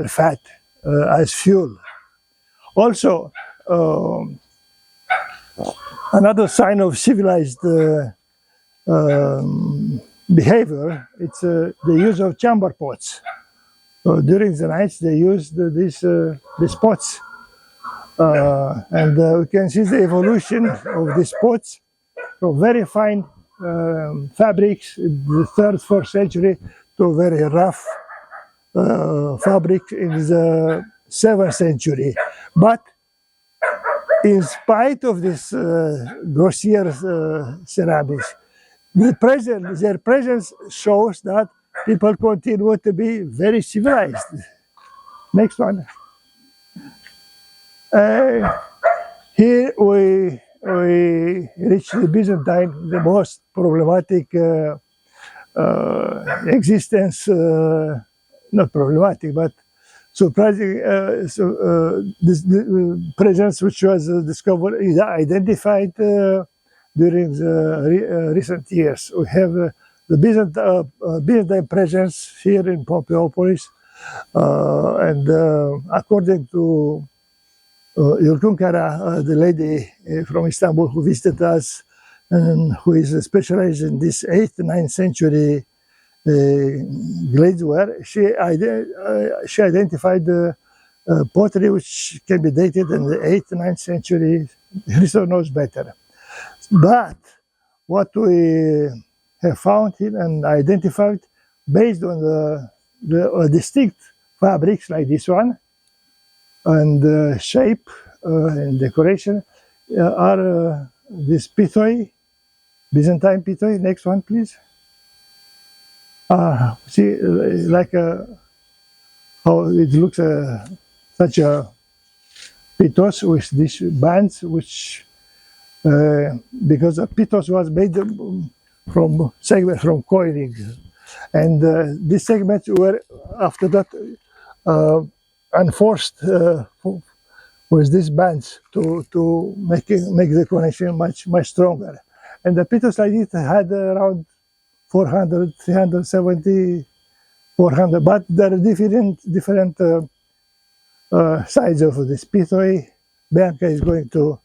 fat as fuel. Also, another sign of civilized behavior, it's the use of chamber pots. During the nights, they use these pots. And we can see the evolution of these pots from very fine fabrics in the 3rd, 4th century to very rough fabric in the 7th century. But in spite of this grossier ceramics, their presence shows that people continue to be very civilized. Next one. Here we reach the Byzantine, the most problematic existence, not problematic, but surprising this presence which was discovered, identified during the recent years. We have the Byzantine presence here in Pompeiopolis, and according to Yurkunkara, the lady from Istanbul who visited us and who is specialized in this 8th, 9th century glazeware, she identified the pottery which can be dated in the 8th, 9th century. Christo knows better. But what we have found here and identified based on the distinct fabrics like this one, and shape and decoration are this pithoi, Byzantine pithoi. Next one, please. See, like how it looks, such a pithos with these bands, which because the pithos was made from segments from coiling, and these segments were after that enforced with these bands to make the connection much stronger. And the pithos like this had around 400, 370, 400, but there are different sides of this pithoi. Bianca is going to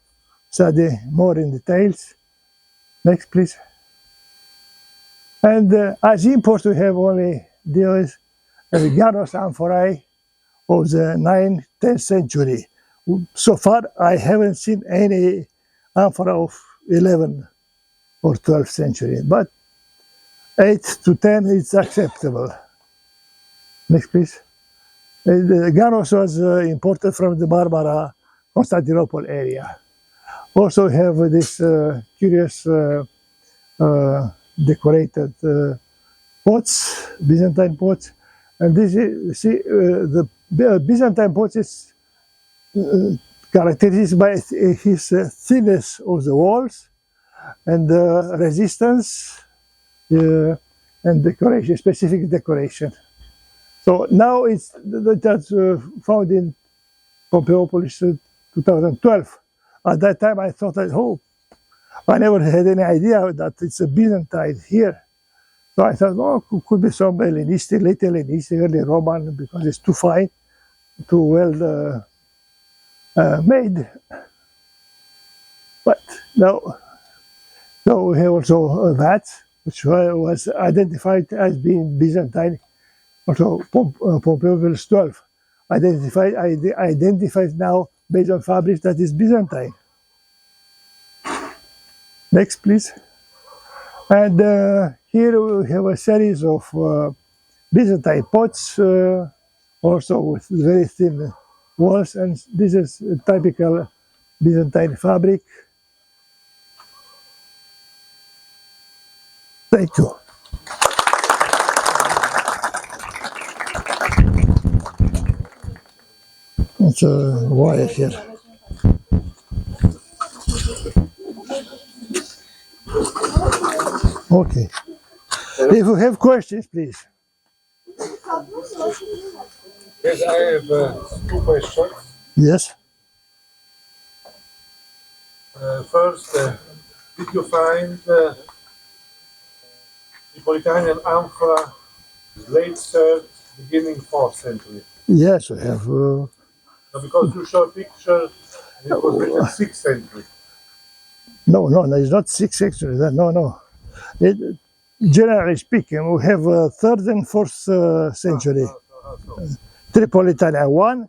study more in details. Next, please. And as imports, we have only these Ganos amphorae of the 9th, 10th century. So far, I haven't seen any amphora of 11th or 12th century, but 8 to 10 is acceptable. Next, please. The Ganos was imported from the Barbara, Constantinople area. Also have this curious decorated pots, Byzantine pots. And this is, see, the Byzantine pots is characterized by his thinness of the walls and resistance and decoration, specific decoration. So now that's found in Pompeiopolis 2012. At that time I thought that, I never had any idea that it's a Byzantine here. So I thought, could be some Hellenistic, late Hellenistic, early Roman, because it's too fine, too well made. But now we have also that, which was identified as being Byzantine. Also, Pompeiopolis 12 identified now based on fabrics that is Byzantine. Next, please. And here we have a series of Byzantine pots, also with very thin walls, and this is a typical Byzantine fabric. Thank you. It's a wire here. Okay. If you have questions, please. Yes, I have 2 questions. Yes. First, did you find Napolitanian amphora late 3rd, beginning 4th century? Yes, we have. Because you show a picture, and it was written 6th century. No, it's not 6th century. No. It, generally speaking, we have 3rd and 4th century. Tripolitania 1.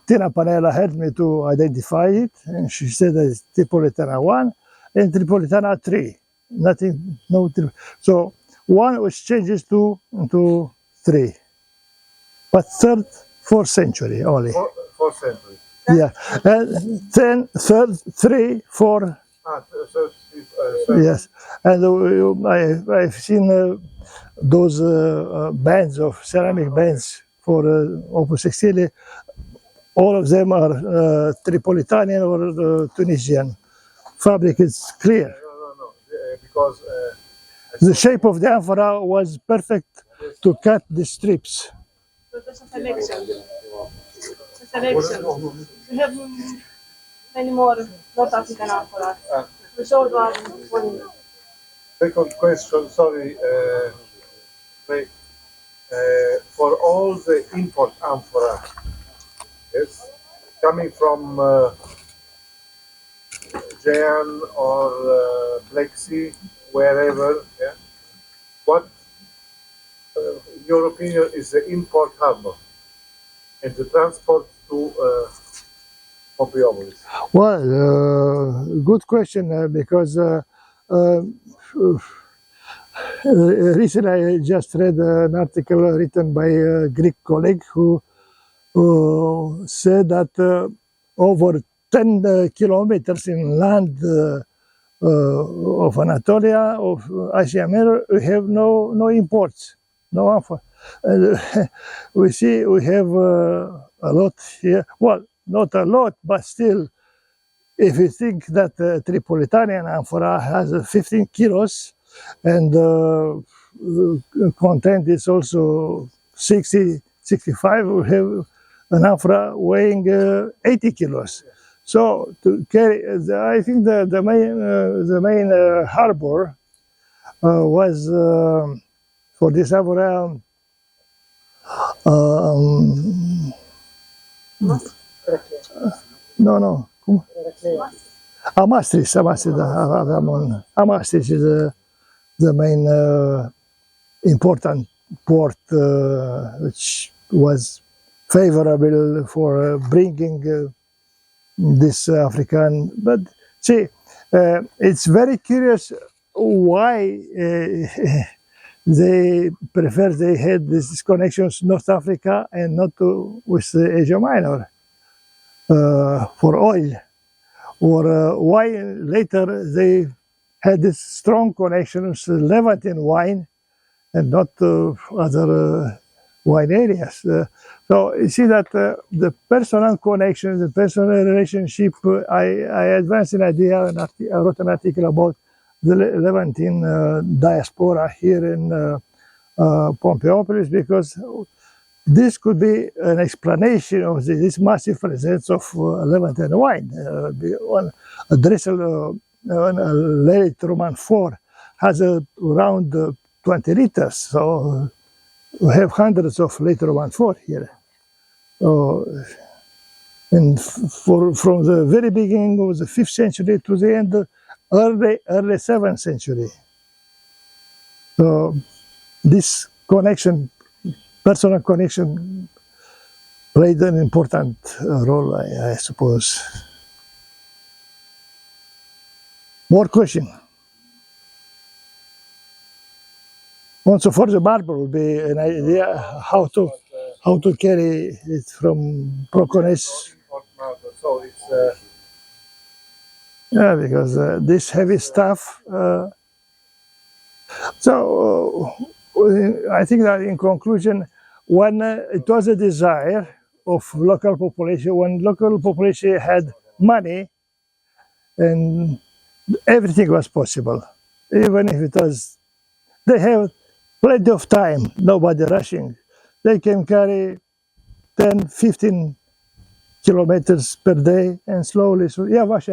Tina Panella helped me to identify it, and she said that it's Tripolitania 1 and Tripolitania 3. Nothing, no. So 1 was changes to 3, but 3rd, 4th century only. 4th century. Yeah, and then 3rd, 3, 4. Yes, and I've seen those bands of ceramic bands for Opus Sextile. All of them are Tripolitanian or Tunisian. Fabric is clear. No. Because the shape of the amphora was perfect to cut the strips. There's a selection. We have many more North African amphoras. We showed one. Second question, sorry, for all the import amphora, yes, coming from Japan or Black Sea, wherever, yeah, what, in your opinion, is the import harbor and the transport to Pompeiopolis? Well, good question because recently I just read an article written by a Greek colleague who said that over 10 kilometers inland of Anatolia, of Asia Minor, we have no imports, no amphora. We see we have a lot here. Well, not a lot, but still, if you think that Tripolitanian amphora has 15 kilos and content is also 60, 65, we have an amphora weighing 80 kilos. So to carry, I think the main harbor was for this amphora. No. Amastris is the main important port which was favorable for bringing this African. But see, it's very curious why they had these connections North Africa and not with Asia Minor for oil, or why later they had this strong connection with Levantine wine and not other wine areas. So you see that the personal connection, the personal relationship, I advanced an idea, and I wrote an article about the Levantine diaspora here in Pompeiopolis, because this could be an explanation of this massive presence of Levantine wine. A Dressel, a Late Roman 4 has around 20 liters, so we have hundreds of Late Roman 4 here. And from the very beginning of the 5th century to the end, early 7th century. So this connection, personal connection, played an important role, I suppose. More question? Also for the marble would be an idea how to carry it from Proconés. So it's Yeah, because this heavy stuff. So I think that in conclusion, when it was a desire of local population, when local population had money, and everything was possible, even if it was, they have plenty of time, nobody rushing. They can carry 10, 15 kilometers per day and slowly, yavaş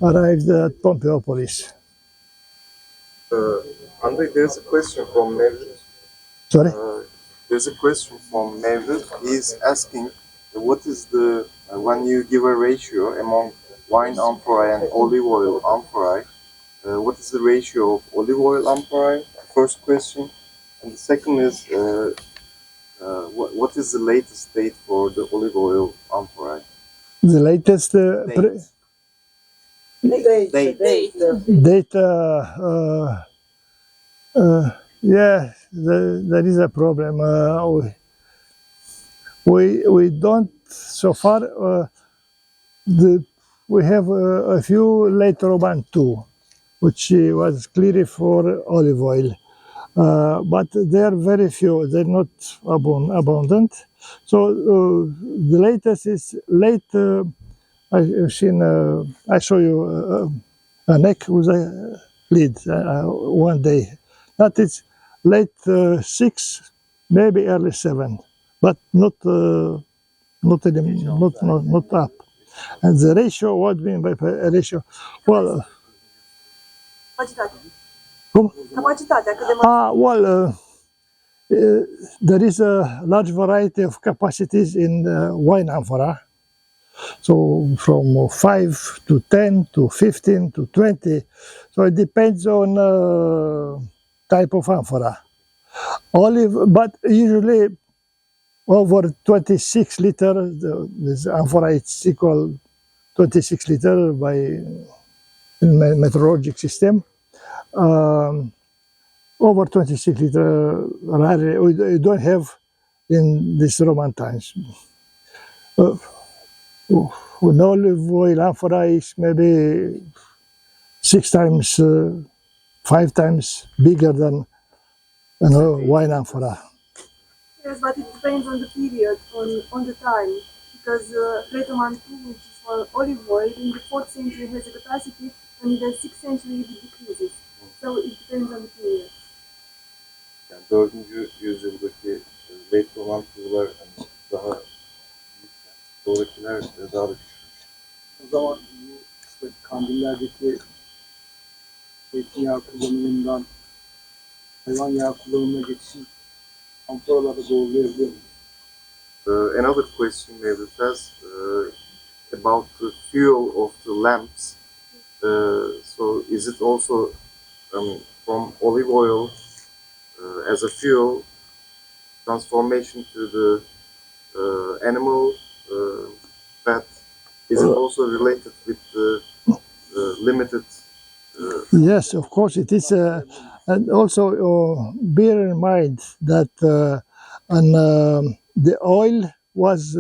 arrived at Pompeiopolis. Andrei, there's a question from Mary. Sorry? There's a question from Mevlüt. He's asking, what is the when you give a ratio among wine amphora and olive oil amphora, what is the ratio of olive oil amphora? First question, and the second is, what is the latest date for the olive oil amphora? The latest date. Yeah, there is a problem. We don't so far. We have a few late Roman too, which was clearly for olive oil. But they are very few, they're not abundant. So the latest is late, I've seen, I show you a neck with a lid one day. That is late 6, maybe early 7, but not up. And the ratio, what do you mean by ratio? Well, there is a large variety of capacities in wine amphora. So from 5 to 10 to 15 to 20. So it depends on type of amphora. But usually over 26 liter, this amphora is equal 26 liter by meteorologic system. Over 26 liter, rarely, we don't have in these Roman times. An olive oil amphora is maybe 6 times, 5 times bigger than wine amphora. Yes, but it depends on the period, on the time, because later on too, which is for olive oil, in the 4th century has a capacity, and in the 6th century it decreases. So it depends on the period. Yani 4. yüzyıldaki late Roman tuğlar daha büyükken, sonrakiler daha da küçülmüş. O zaman bu işte kandillerdeki zeytinyağı kullanımından hayvan yağı kullanımına geçişin amforalarda doğrulayabiliyor muyuz? Another question maybe has about the fuel of the lamps. So is it also from olive oil as a fuel transformation to the animal fat? Is it also related with the limited? Yes, of course it is. And also bear in mind that the oil was,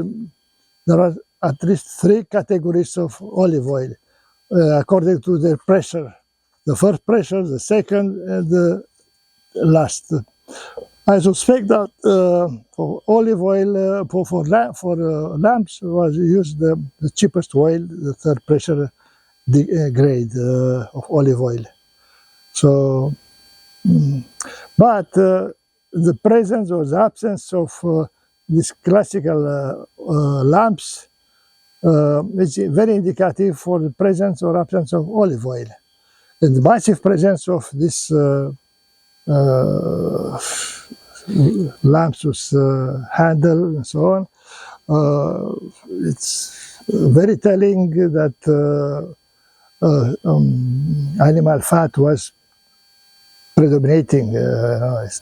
there are at least 3 categories of olive oil according to their pressure. The first pressure, the second, and the last. I suspect that for olive oil, for lamps was used the cheapest oil, the 3rd pressure grade of olive oil. So, but the presence or the absence of these classical lamps is very indicative for the presence or absence of olive oil. And the massive presence of this lamps with handle and so on, it's very telling that animal fat was predominating. It's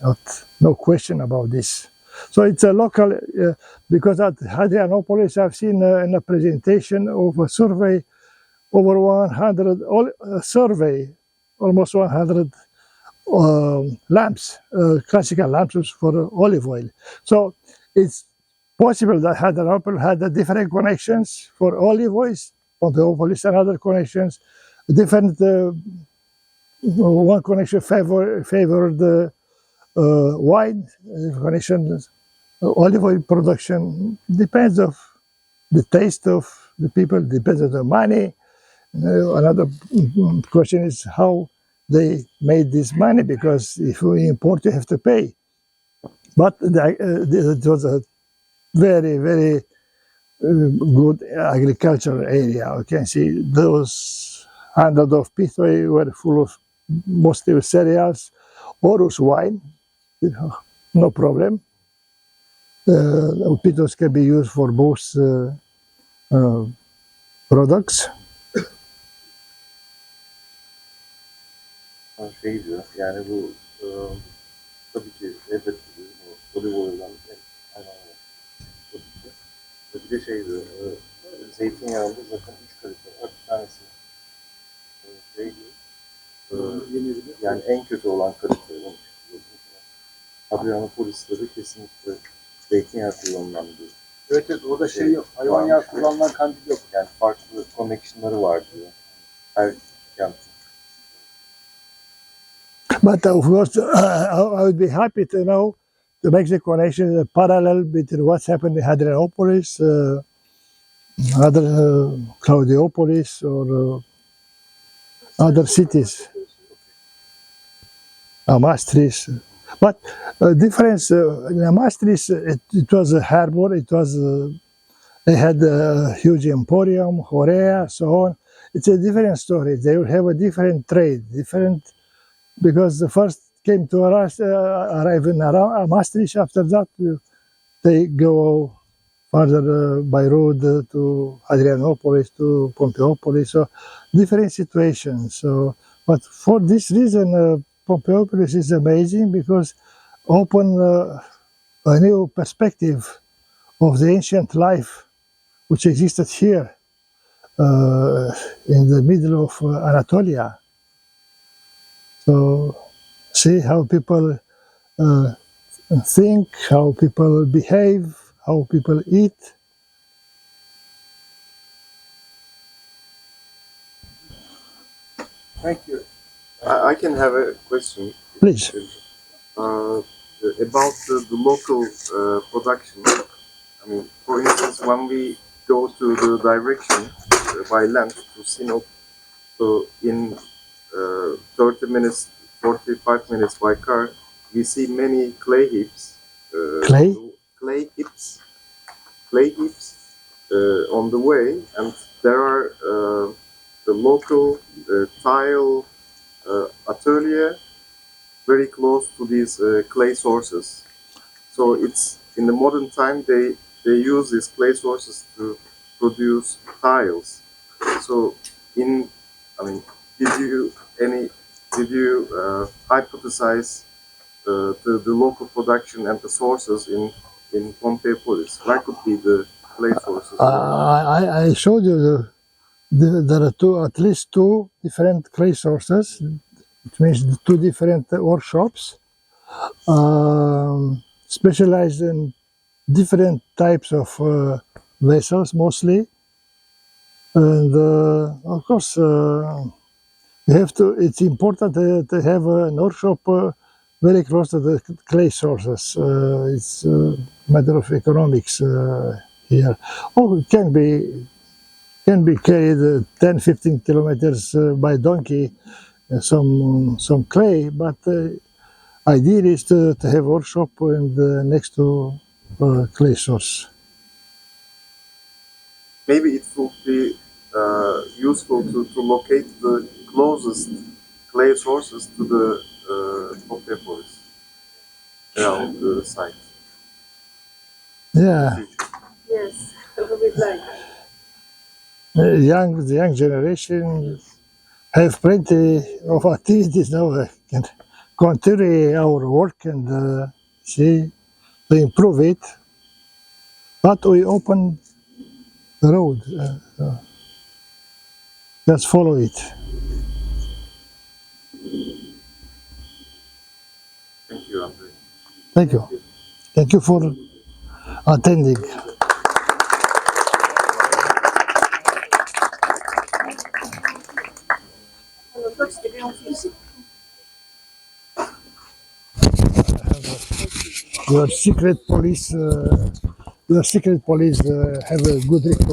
no question about this. So it's a local, because at Hadrianopolis I've seen in a presentation of a survey over 100 survey, almost 100 lamps, classical lamps for olive oil. So it's possible that Hadrianopolis had different connections for olive oils, Pompeiopolis and other connections, different. One connection favored wine connection, olive oil production. Depends of the taste of the people, depends on the money. Another question is how they made this money, because if you import, you have to pay. But it was a very, very good agricultural area. You can see those hundreds of people were full of mostly cereals or wine, no problem. Pitos can be used for both products. Şey diyor, yani bu tabii ki elbette bu olive oil'dan hayvanlar tabii ki. Bir de şey diyor, zeytinyağında zaten 3 kalite var. Bir tanesi şey diyor, yani en kötü olan kalite. Pompeiopolis'te de kesinlikle zeytinyağı kullanılan bir Evet, evet, orada şey yok. Hayvan yağı kullanılan kandil yok. yani farklı connection'ları var diyor. Her yani But of course, I would be happy to know to make the connection parallel between what's happened in Hadrianopolis, other Claudiopolis, or other cities, Amastris. But difference in Amastris, it was a harbor. It was they had a huge emporium, Horea, so on. It's a different story. They will have a different trade, different. Because the first came to arrive in Maastricht. After that, they go further by road to Hadrianopolis, to Pompeiopolis. So different situations. So, but for this reason, Pompeiopolis is amazing because open a new perspective of the ancient life which existed here in the middle of Anatolia. So, see how people think, how people behave, how people eat. Thank you. I can have a question. Please. About the local production. I mean, for instance, when we go to the direction by land to Sunum, so in 30 minutes, 45 minutes by car, we see many clay heaps. Clay? Clay heaps on the way, and there are the local tile atelier very close to these clay sources. So it's in the modern time they use these clay sources to produce tiles. So did you hypothesize the local production and the sources in Pompeiopolis? Where could be the clay sources? I showed you there are at least two different clay sources, which means two different workshops, specialized in different types of vessels mostly. And of course, it's important to have an workshop very close to the clay sources. It's a matter of economics here. Oh, it can be carried 10-15 kilometers by donkey, some clay, but idea is to have workshop and next to clay source. Maybe it would be useful to locate the closest clay sources to the Pompeiopolis around the site. Yeah. Yes, I would like. The young generation have plenty of activities now. Can continue our work and see to improve it. But we open the road. Just follow it. Thank you, Andrei. Thank you. Thank you for attending. Your secret police have a good record.